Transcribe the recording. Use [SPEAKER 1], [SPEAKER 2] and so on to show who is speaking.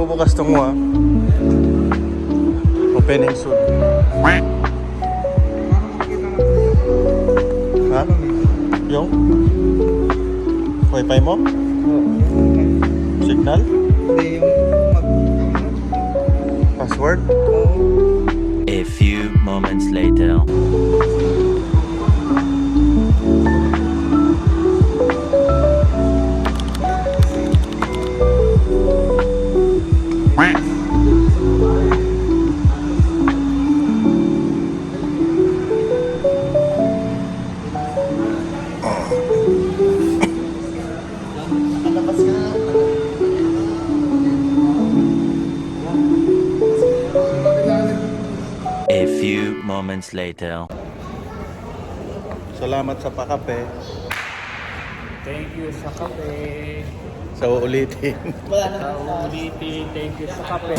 [SPEAKER 1] magbubukas tong mo, ha? Opening soon. Ha? Yung? Wi-Fi mo? Signal?
[SPEAKER 2] Hindi, yung
[SPEAKER 1] Password?
[SPEAKER 3] A few moments later. A few moments later.
[SPEAKER 1] Salamat sa pakape.
[SPEAKER 4] Thank you sa kape.
[SPEAKER 1] Sa uulitin.
[SPEAKER 4] Sa ulitin, thank you sa kape.